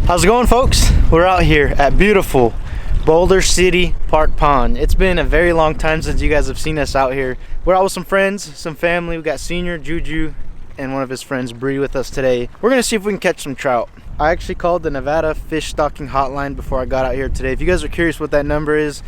How's it going, folks? We're out here at beautiful Boulder City Park Pond. It's been a very long time since you guys have seen us out here. We're out with some friends, some family. We got Senior, Juju, and one of his friends, Bree, with us today. We're gonna see if we can catch some trout. I actually called the Nevada Fish Stocking Hotline before I got out here today. If you guys are curious what that number is,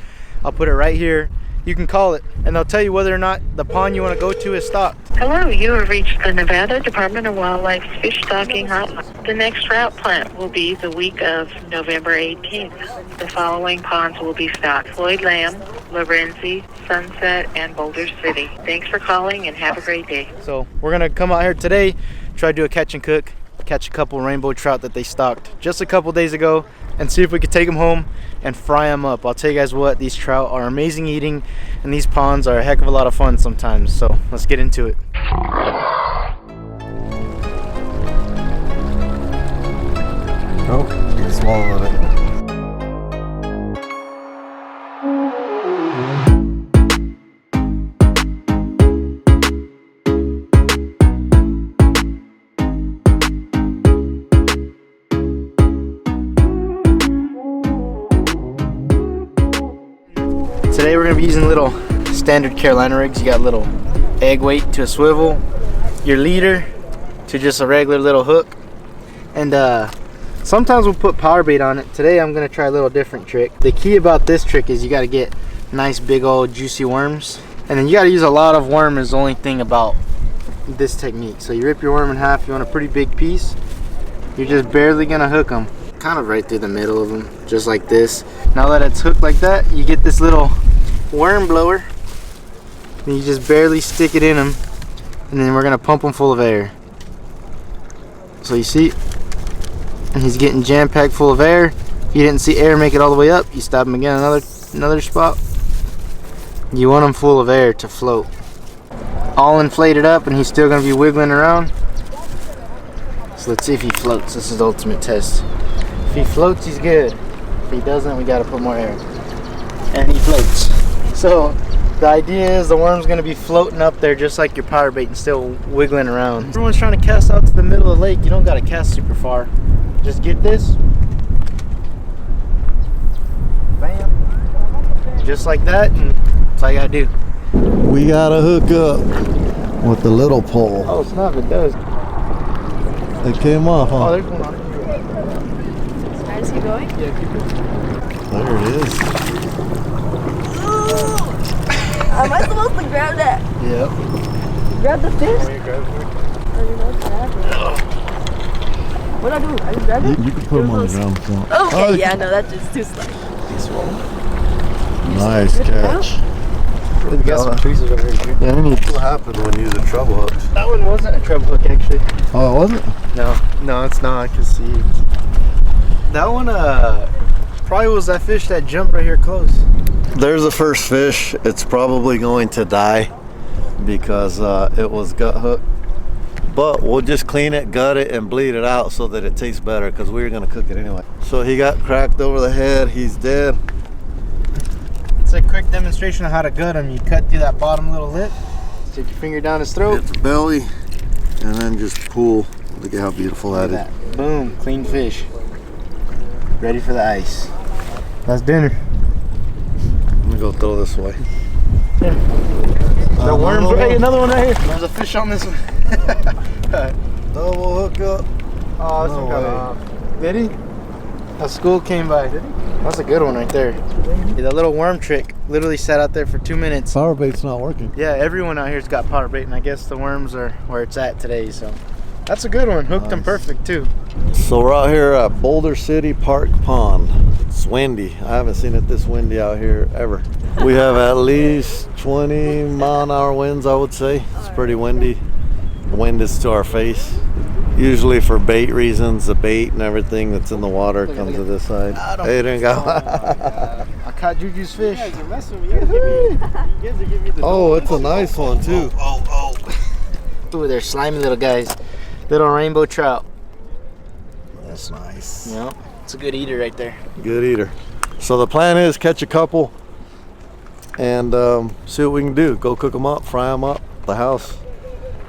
I'll put it right here. You can call it, and they'll tell you whether or not the pond you want to go to is stocked. Hello, you have reached the Nevada Department of Wildlife's Fish Stocking Hotline. The next trout plant will be the week of November 18th. The following ponds will be stocked: Floyd Lamb, Lorenzi, Sunset, and Boulder City. Thanks for calling and have a great day. So we're gonna come out here today, try to do a catch and cook, catch a couple rainbow trout that they stocked just a couple days ago, and see if we could take them home and fry them up. I'll tell you guys what, these trout are amazing eating, and these ponds are a heck of a lot of fun sometimes. So let's get into it. Oh, you swallowed it. Today we're going to be using little standard Carolina rigs. You got little egg weight to a swivel, your leader to just a regular little hook, and sometimes we'll put power bait on it. Today I'm going to try a little different trick. The key about this trick is you got to get nice big old juicy worms, and then you got to use a lot of worm is the only thing about this technique. So you rip your worm in half. You want a pretty big piece. You're just barely going to hook them, kind of right through the middle of them, just like this. Now that it's hooked like that, you get this little worm blower, and you just barely stick it in them, and then we're gonna pump them full of air. So you see, and he's getting jam-packed full of air. If you didn't see air make it all the way up, you stop him again another spot. You want him full of air to float, all inflated up, and he's still gonna be wiggling around. So let's see if he floats. This is the ultimate test. If he floats, he's good. If he doesn't, we gotta put more air. And he floats. So the idea is the worm's gonna be floating up there just like your power bait and still wiggling around. Everyone's trying to cast out to the middle of the lake. You don't gotta cast super far. Just get this. Bam. Just like that, and that's all you gotta do. We gotta hook up with the little pole. Oh, snap, it does. It came off, huh? Oh, there's one on it. Is he going? Yeah, keep it. There it is. Am I supposed to grab that? Yep. Grab the fish? Oh, you grab it. I don't know what do I do? I just grab it? You can put them on the ground if you want. Okay, yeah, no, that's just too slow. Nice catch. We got some tweezers over here. Yeah, we need. What happened when you used a treble hook? That one wasn't a treble hook, actually. Oh, it wasn't? No, it's not. I can see it. That one probably was that fish that jumped right here close. There's the first fish. It's probably going to die because it was gut hooked. But we'll just clean it, gut it, and bleed it out so that it tastes better because we were going to cook it anyway. So he got cracked over the head. He's dead. It's a quick demonstration of how to gut him. You cut through that bottom little lip, stick your finger down his throat. Hit the belly, and then just pull. Look at how beautiful that is. Boom, clean fish. Ready for the ice. That's dinner. Let me go throw this away. The worms. Hey, another one right here. There's a fish on this one. Double hook up. Oh, this one got off. Did he? A school came by. Did he? That's a good one right there. The little worm trick literally sat out there for 2 minutes. Power bait's not working. Yeah, everyone out here's got power bait, and I guess the worms are where it's at today. So that's a good one. Hooked them perfect too. So we're out here at Boulder City Park Pond. It's windy. I haven't seen it this windy out here ever. We have at least 20-mile-an-hour winds, I would say. It's pretty windy. The wind is to our face. Usually for bait reasons, the bait and everything that's in the water comes to this side. Hey, there you go. I caught Juju's fish. You guys are messing with me. You guys are giving me the Oh, it's a nice one too. Ooh, they're slimy little guys. Little rainbow trout. That's nice. Yep, it's a good eater right there. Good eater. So the plan is catch a couple and see what we can do. Go cook them up, fry them up at the house,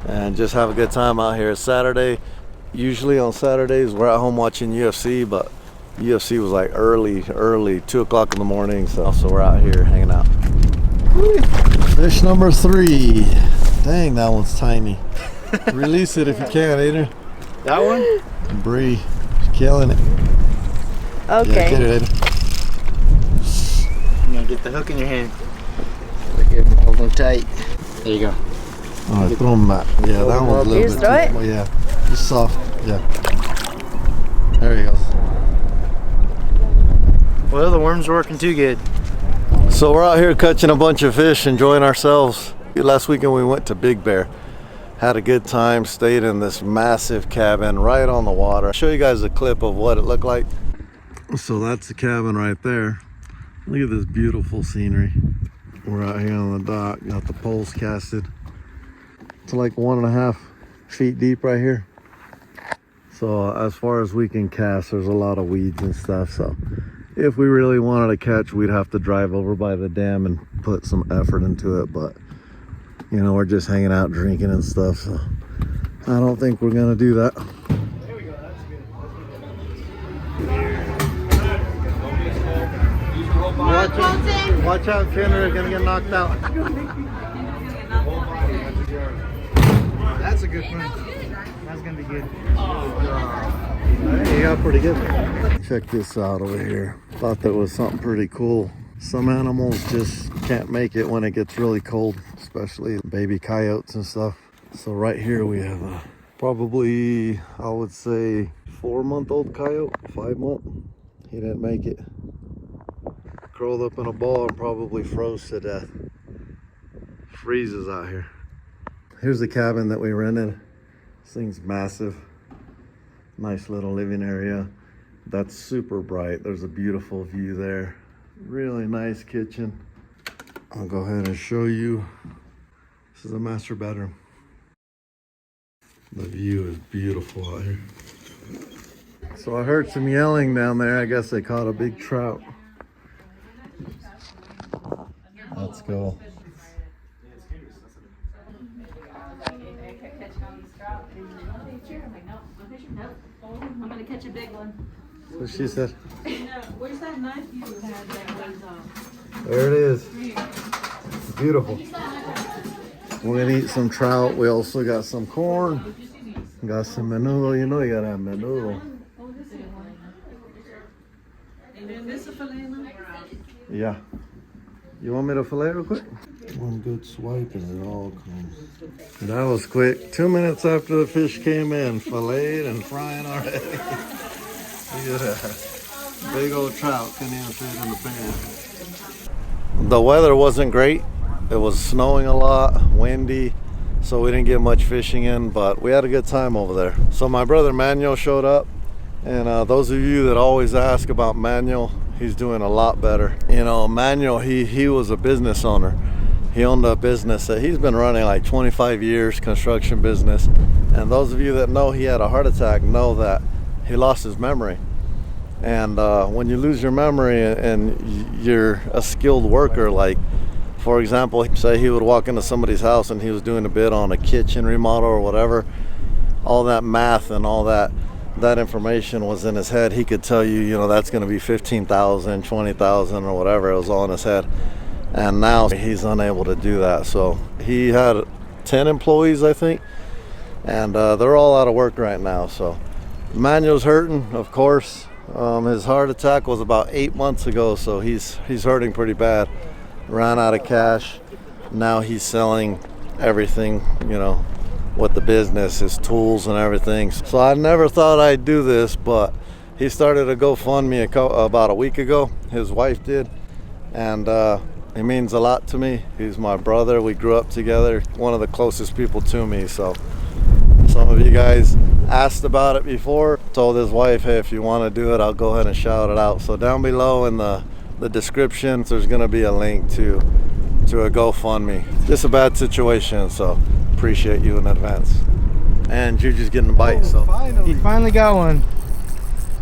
and just have a good time out here. It's Saturday. Usually on Saturdays we're at home watching UFC, but UFC was like early, 2 o'clock in the morning. So we're out here hanging out. Fish number 3. Dang, that one's tiny. Release it if you can, Aiden. That one? Bree, killing it. Okay. Yeah, get it, Aiden. You're gonna get the hook in your hand. Hold them tight. There you go. All right, throw them back. Yeah, that one's a little Just bit throw it? too, yeah, just soft. Yeah. There he goes. Well, the worm's working too good. So we're out here catching a bunch of fish, enjoying ourselves. Last weekend we went to Big Bear. Had a good time, stayed in this massive cabin right on the water. I'll show you guys a clip of what it looked like. So that's the cabin right there. Look at this beautiful scenery. We're out here on the dock, got the poles casted. It's like 1.5 feet deep right here. So as far as we can cast, there's a lot of weeds and stuff. So if we really wanted to catch, we'd have to drive over by the dam and put some effort into it. But you know, we're just hanging out drinking and stuff. So I don't think we're gonna do that. There we go, that's good. Watch out, Kendra, you're gonna get knocked out. That's a good one. That's gonna be good. Hey, you got pretty good. Check this out over here. Thought that was something pretty cool. Some animals just can't make it when it gets really cold, especially baby coyotes and stuff. So right here we have a probably, I would say, 4-month-old coyote, 5-month. He didn't make it. Curled up in a ball and probably froze to death. Freezes out here. Here's the cabin that we rented. This thing's massive. Nice little living area. That's super bright. There's a beautiful view there. Really nice kitchen. I'll go ahead and show you. This is a master bedroom. The view is beautiful out here. So I heard some yelling down there. I guess they caught a big trout. Let's go. I'm gonna catch a big one. What she said. Where's that knife you had that was There it is. Beautiful. We're gonna eat some trout. We also got some corn. Got some menudo. You know you gotta have menudo. And this a filet? Yeah. You want me to fillet real quick? One good swipe and it all comes. That was quick. 2 minutes after the fish came in, filleted and frying already. Look at that. Big old trout couldn't even fit in the pan. The weather wasn't great. It was snowing a lot, windy, so we didn't get much fishing in, but we had a good time over there. So my brother Manuel showed up, and those of you that always ask about Manuel, he's doing a lot better. You know, Manuel, he was a business owner. He owned a business that he's been running like 25 years, construction business. And those of you that know he had a heart attack know that he lost his memory. And when you lose your memory and you're a skilled worker, like for example, say he would walk into somebody's house and he was doing a bid on a kitchen remodel or whatever, all that math and all that information was in his head. He could tell you, you know, that's going to be 15,000, 20,000 or whatever. It was all in his head. And now he's unable to do that. So he had 10 employees, I think, and they're all out of work right now. So Manuel's hurting, of course. His heart attack was about 8 months ago, so he's hurting pretty bad. Ran out of cash. Now he's selling everything, you know, with the business, his tools and everything. So I never thought I'd do this, but he started a GoFundMe about a week ago. His wife did, and he means a lot to me. He's my brother. We grew up together. One of the closest people to me. So some of you guys asked about it before. Told his wife, hey, if you want to do it, I'll go ahead and shout it out. So down below in the description, there's going to be a link to a GoFundMe. Just a bad situation, so appreciate you in advance. And Juju's getting a bite, so He finally got one.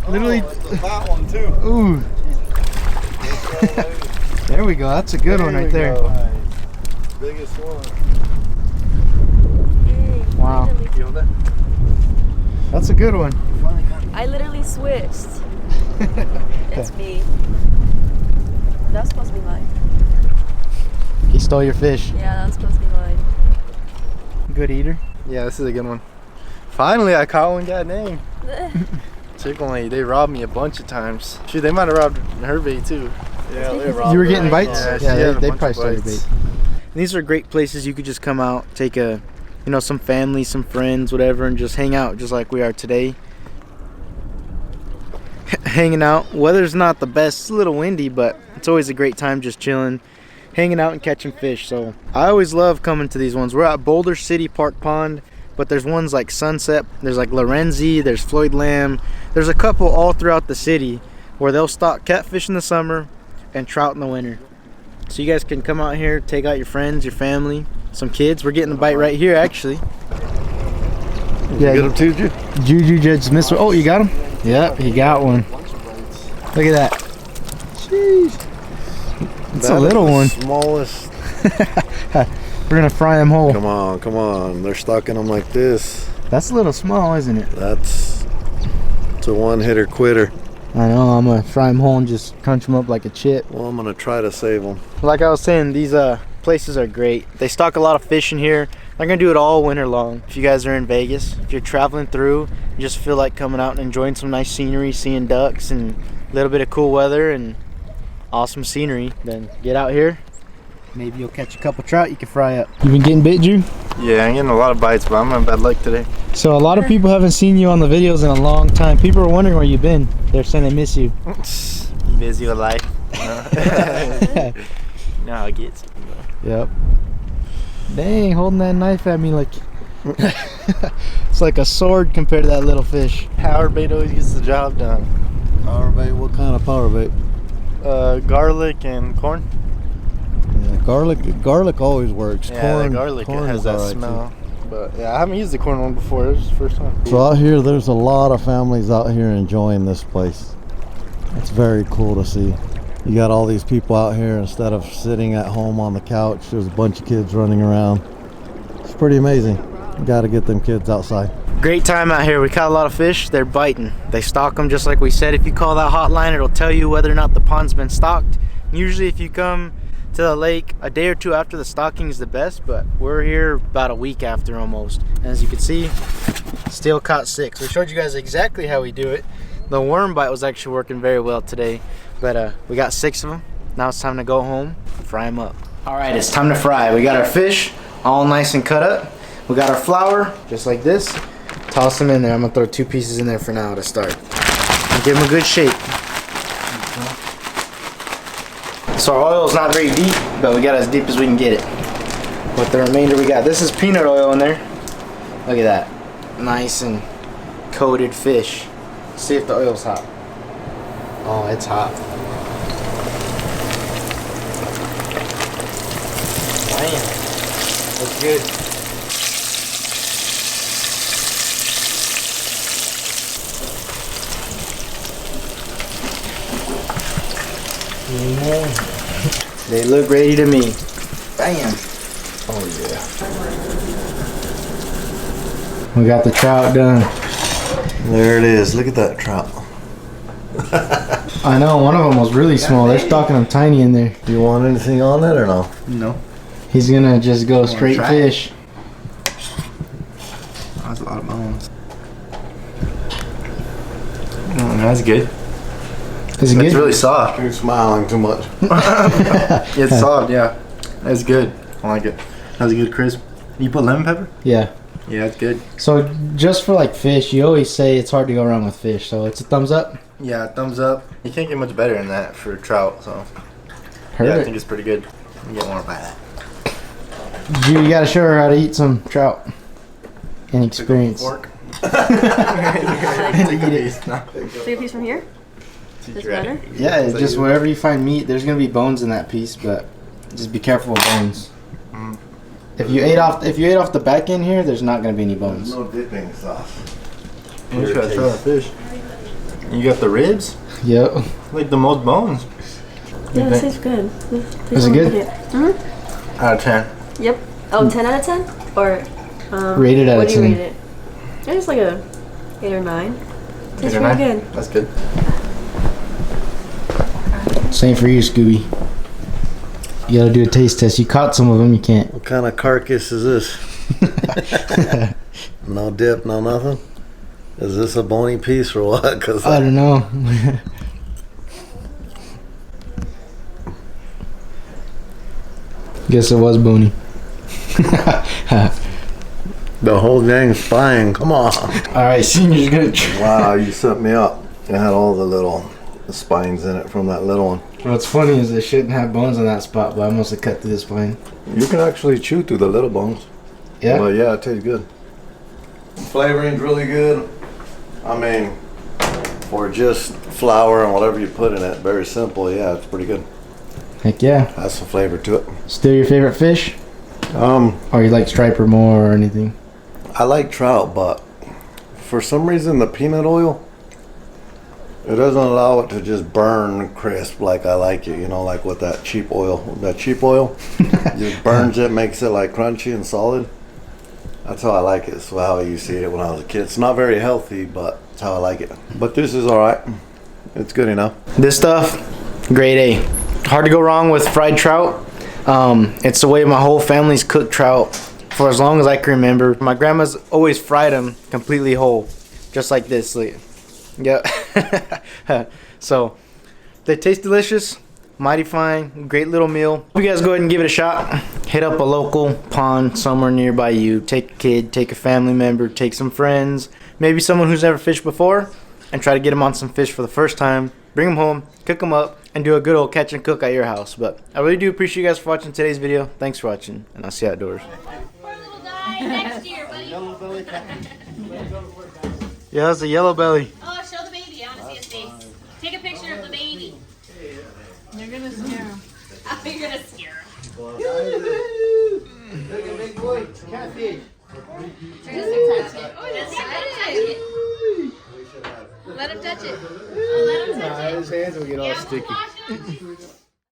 Literally. that one too. Ooh. There we go. That's a good one right there. Biggest one. Wow. That's a good one. I literally switched. It's me. That's supposed to be mine. He stole your fish. Yeah, that's supposed to be mine. Good eater. Yeah, this is a good one. Finally, I caught one. Goddamn. Chicken lady, they robbed me a bunch of times. Shoot, they might have robbed her bait too. Yeah, they robbed You were her. getting bites? Yeah, she Yeah, had a they bunch probably of stole your bites. bait. And these are great places you could just come out, take a, you know, some family, some friends, whatever, and just hang out just like we are today. Hanging out. Weather's not the best. It's a little windy, but it's always a great time just chilling, hanging out and catching fish. So I always love coming to these ones. We're at Boulder City Park Pond, but there's ones like Sunset, there's like Lorenzi, there's Floyd Lamb. There's a couple all throughout the city where they'll stock catfish in the summer and trout in the winter. So you guys can come out here, take out your friends, your family, some kids. We're getting a bite right here actually. You get him too, Jude? Juju just missed one. Oh, you got him? Yep, he got one. Look at that. Jeez. It's a little one. Smallest. We're gonna fry them whole. Come on, come on. They're stocking them like this. That's a little small, isn't it? It's a one-hitter quitter. I know, I'm gonna fry them whole and just crunch them up like a chip. Well, I'm gonna try to save them. Like I was saying, these places are great. They stock a lot of fish in here. They're gonna do it all winter long. If you guys are in Vegas, if you're traveling through, you just feel like coming out and enjoying some nice scenery, seeing ducks and a little bit of cool weather and awesome scenery, then get out here. Maybe you'll catch a couple trout you can fry up. You been getting bit, Drew? Yeah, I'm getting a lot of bites, but I'm having bad luck today. So a lot of people haven't seen you on the videos in a long time. People are wondering where you've been. They're saying they miss you. Busy with life. You know how it gets. Yep. Dang, holding that knife at me like it's like a sword compared to that little fish. Power bait always gets the job done. Power bait? What kind of power bait? Garlic and corn. Yeah, garlic always works. Yeah, the garlic corn has is that all right, smell. But yeah, I haven't used the corn one before. This is the first time. So out here, there's a lot of families out here enjoying this place. It's very cool to see. You got all these people out here, instead of sitting at home on the couch, there's a bunch of kids running around. It's pretty amazing. You got to get them kids outside. Great time out here. We caught a lot of fish. They're biting. They stock them just like we said. If you call that hotline, it'll tell you whether or not the pond's been stocked. Usually if you come to the lake a day or two after the stocking is the best, but we're here about a week after almost. And as you can see, still caught 6. We showed you guys exactly how we do it. The worm bite was actually working very well today, but we got 6 of them. Now it's time to go home, fry them up. All right, it's time to fry. We got our fish all nice and cut up. We got our flour, just like this. Toss them in there. I'm gonna throw 2 pieces in there for now to start. And give them a good shake. So our oil is not very deep, but we got as deep as we can get it. With the remainder we got, this is peanut oil in there. Look at that. Nice and coated fish. See if the oil's hot. Oh, it's hot. Man, looks good. They look ready to me. Bam. Oh yeah. We got the trout done. There it is. Look at that trout. I know, one of them was really small. They're stocking them tiny in there. Do you want anything on it or no? No. He's gonna just go straight try fish. That's a lot of bones. That's good. Is it It's good? really soft. You're smiling too much. It's soft, yeah. That's good. I like it. That's a good crisp. You put lemon pepper? Yeah. Yeah, it's good. So just for like fish, you always say it's hard to go wrong with fish. So it's a thumbs up. Yeah, thumbs up. You can't get much better than that for trout, so Heard yeah, I it. think it's pretty good. You get more by that. You gotta show her how to eat some trout. And experience. Fork. Take a piece from here? That's better? Yeah, it's just wherever you find meat, there's gonna be bones in that piece, but just be careful with bones. Mm. If you ate off the back end here, there's not gonna be any bones. No dipping sauce. You just gotta try that fish. You got the ribs? Yep. Like the most bones. Yeah, this tastes good. Is it good? Mm-hmm. Out of 10. Yep. Oh, 10 out of 10? Or Rated out what of do you 10. rate it? Yeah, it's like a 8 or 9. Tastes Eight or really nine? good. That's good. Same for you, Scooby. You gotta do a taste test. You caught some of them, you can't. What kind of carcass is this? No dip, no nothing? Is this a bony piece or what? Cause I don't know. Guess it was bony. the whole gang's spying. Come on. Alright, Senior's gonna try. Wow, you set me up. It had all the little spines in it from that little one. What's funny is they shouldn't have bones on that spot, but I must have cut through the spine. You can actually chew through the little bones. Yeah? But yeah, it tastes good. Flavoring's really good. I mean, for just flour and whatever you put in it, very simple. Yeah, it's pretty good. Heck yeah. Has some flavor to it. Still your favorite fish? Or you like striper more or anything? I like trout, but for some reason the peanut oil, it doesn't allow it to just burn crisp like I like it, you know, like with that cheap oil. That cheap oil just burns it, makes it like crunchy and solid. That's how I like it. It's how I used to eat it when I was a kid. It's not very healthy, but it's how I like it. But this is alright. It's good enough. This stuff, grade A. Hard to go wrong with fried trout. It's the way my whole family's cooked trout for as long as I can remember. My grandma's always fried them completely whole, just like this. Yep. So they taste delicious, mighty fine, great little meal. You guys go ahead and give it a shot. Hit up a local pond somewhere nearby you. Take a kid, take a family member, take some friends, maybe someone who's never fished before, and try to get them on some fish for the first time. Bring them home, cook them up, and do a good old catch and cook at your house. But I really do appreciate you guys for watching today's video. Thanks for watching, and I'll see you outdoors. Poor little guy. Next year, buddy. Yeah, it's a yellow belly. Oh, show the baby. I want to see his face. Take a picture of the baby. You're gonna scare him. You're gonna scare him. Look at big boy, catfish. Just touch it. Oh, just touch it. Let him touch it. Oh, let him touch it. His hands will get all Yeah, sticky. we'll wash him.